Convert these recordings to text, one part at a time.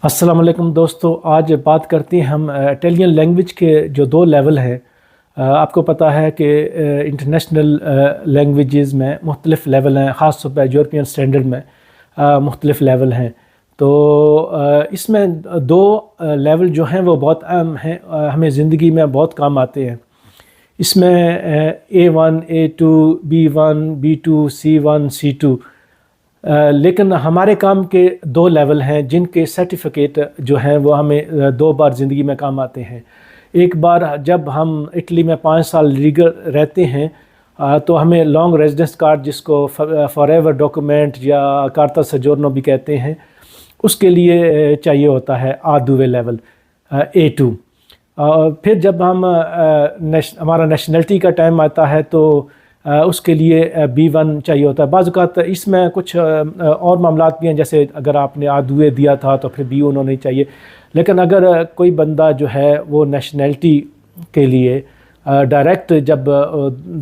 अस्सलाम वालेकुम दोस्तों, आज बात करते हैं हम इटालियन लैंग्वेज के जो दो लेवल हैं। आपको पता है कि इंटरनेशनल लैंग्वेजेस में मुख्तलिफ़ लेवल हैं, ख़ास तौर पर यूरोपियन स्टैंडर्ड में मुख्तलिफ़ लेवल हैं। तो इसमें दो लेवल जो हैं वो बहुत अहम हैं, हमें ज़िंदगी में बहुत काम आते हैं। इसमें A1, A2, B1, B2, C1, C2, लेकिन हमारे काम के दो लेवल हैं जिनके सर्टिफिकेट जो हैं वो हमें दो बार ज़िंदगी में काम आते हैं। एक बार जब हम इटली में 5 साल लीगल रहते हैं तो हमें लॉन्ग रेजिडेंस कार्ड, जिसको फॉरएवर डॉक्यूमेंट या कार्ता सजोर्नो भी कहते हैं, उसके लिए चाहिए होता है A2 लेवल A2। फिर जब हम हमारा नेशनलिटी का टाइम आता है तो उसके लिए B1 चाहिए होता है। बाज़ औक़ात इसमें कुछ और मामलात भी हैं, जैसे अगर आपने A2 दिया था तो फिर B1 नहीं चाहिए। लेकिन अगर कोई बंदा जो है वो नेशनलिटी के लिए डायरेक्ट जब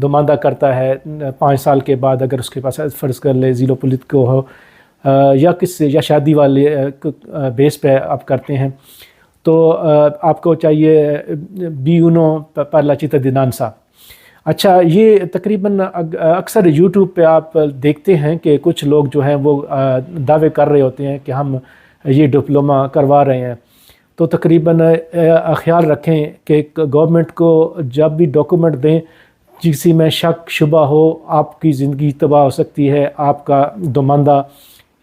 दुमानदा करता है 5 साल के बाद, अगर उसके पास फ़र्ज़ कर ले ज़ीलो पॉलिटिको हो या शादी वाले बेस पे आप करते हैं, तो आपको चाहिए B1 per la cittadinanza। अच्छा, ये तकरीबन अक्सर यूट्यूब पे आप देखते हैं कि कुछ लोग जो हैं वो दावे कर रहे होते हैं कि हम ये डिप्लोमा करवा रहे हैं। तो तकरीबन ख़्याल रखें कि गवर्नमेंट को जब भी डॉक्यूमेंट दें जिसी में शक शुबा हो, आपकी ज़िंदगी तबाह हो सकती है, आपका दुमानदा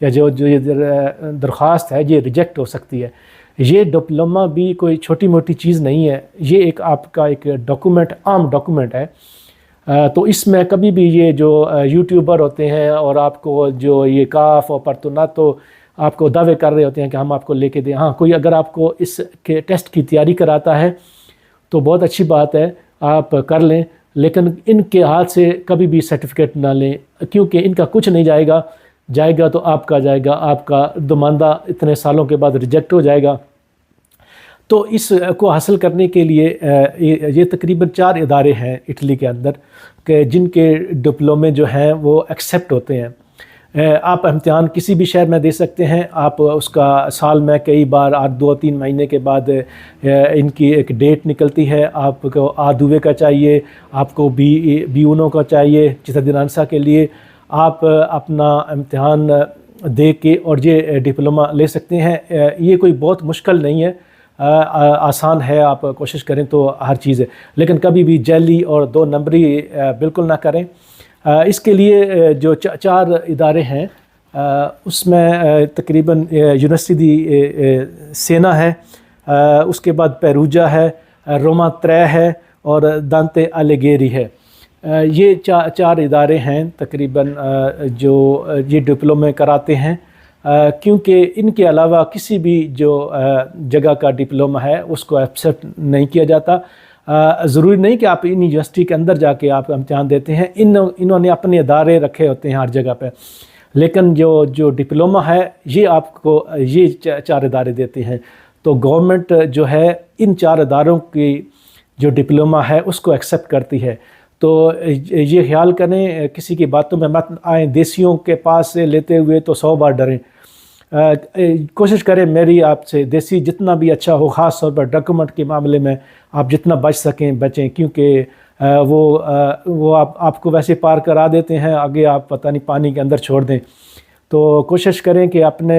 या जो ये दरख्वास्त है ये रिजेक्ट हो सकती है। ये डिप्लोमा भी कोई छोटी मोटी चीज़ नहीं है, ये एक आपका एक डॉक्यूमेंट, आम डॉक्यूमेंट है। तो इसमें कभी भी ये जो यूट्यूबर होते हैं और आपको जो ये काफ और परतुना तो आपको दावे कर रहे होते हैं कि हम आपको लेके दें। हाँ, कोई अगर आपको इसके टेस्ट की तैयारी कराता है तो बहुत अच्छी बात है, आप कर लें, लेकिन इनके हाथ से कभी भी सर्टिफिकेट ना लें, क्योंकि इनका कुछ नहीं जाएगा तो आपका जाएगा, आपका दुमानदा इतने सालों के बाद रिजेक्ट हो जाएगा। तो इसको हासिल करने के लिए ये तकरीबन 4 इदारे हैं इटली के अंदर कि जिनके डिप्लोमे जो हैं वो एक्सेप्ट होते हैं। आप इम्तिहान किसी भी शहर में दे सकते हैं, आप उसका साल में कई बार 2-3 महीने के बाद इनकी एक डेट निकलती है। आपको A2 का चाहिए, आपको B1 का चाहिए cittadinanza के लिए। आप अपना इम्तिहान दे के और ये डिप्लोमा ले सकते हैं। ये कोई बहुत मुश्किल नहीं है, आसान है, आप कोशिश करें तो हर चीज़ है। लेकिन कभी भी जैली और 2 नंबरी बिल्कुल ना करें। इसके लिए जो 4 इदारे हैं उसमें तकरीबन यूनिवर्सिटी दी सेना है, उसके बाद पेरूजा है, रोमा 3 है और दांते अलीघेरी है। ये 4 इदारे हैं तकरीबन जो ये डिप्लोमे कराते हैं, क्योंकि इनके अलावा किसी भी जो जगह का डिप्लोमा है उसको एक्सेप्ट नहीं किया जाता। ज़रूरी नहीं कि आप इन यूनिवर्सिटी के अंदर जाके आप इम्तिहान देते हैं, इन्होंने अपने इदारे रखे होते हैं हर जगह पे। लेकिन जो डिप्लोमा है ये आपको ये 4 इदारे देते हैं। तो गवर्नमेंट जो है इन 4 इदारों की जो डिप्लोमा है उसको एक्सेप्ट करती है। तो ये ख्याल करें, किसी की बातों में मत आएँ, देसियों के पास से लेते हुए तो 100 बार डरें। कोशिश करें मेरी आपसे, देसी जितना भी अच्छा हो, ख़ास तौर पर डॉक्यूमेंट के मामले में आप जितना बच सकें बचें, क्योंकि वो आपको वैसे पार करा देते हैं, आगे आप पता नहीं पानी के अंदर छोड़ दें। तो कोशिश करें कि अपने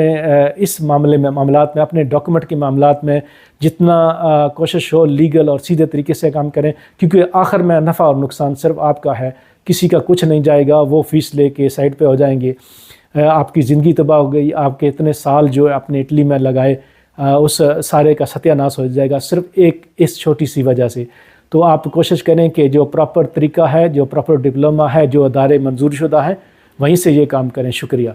इस मामलात में अपने डॉक्यूमेंट के मामलात में जितना कोशिश हो लीगल और सीधे तरीके से काम करें, क्योंकि आखिर में नफ़ा और नुकसान सिर्फ आपका है, किसी का कुछ नहीं जाएगा। वो फ़ीस लेके साइड पे हो जाएंगे, आपकी ज़िंदगी तबाह हो गई, आपके इतने साल जो अपने इटली में लगाए उस सारे का सत्यानाश हो जाएगा सिर्फ इस छोटी सी वजह से। तो आप कोशिश करें कि जो प्रॉपर तरीका है, जो प्रॉपर डिप्लोमा है, जो अदारे मंजूर शुदा है, वहीं से ये काम करें। शुक्रिया।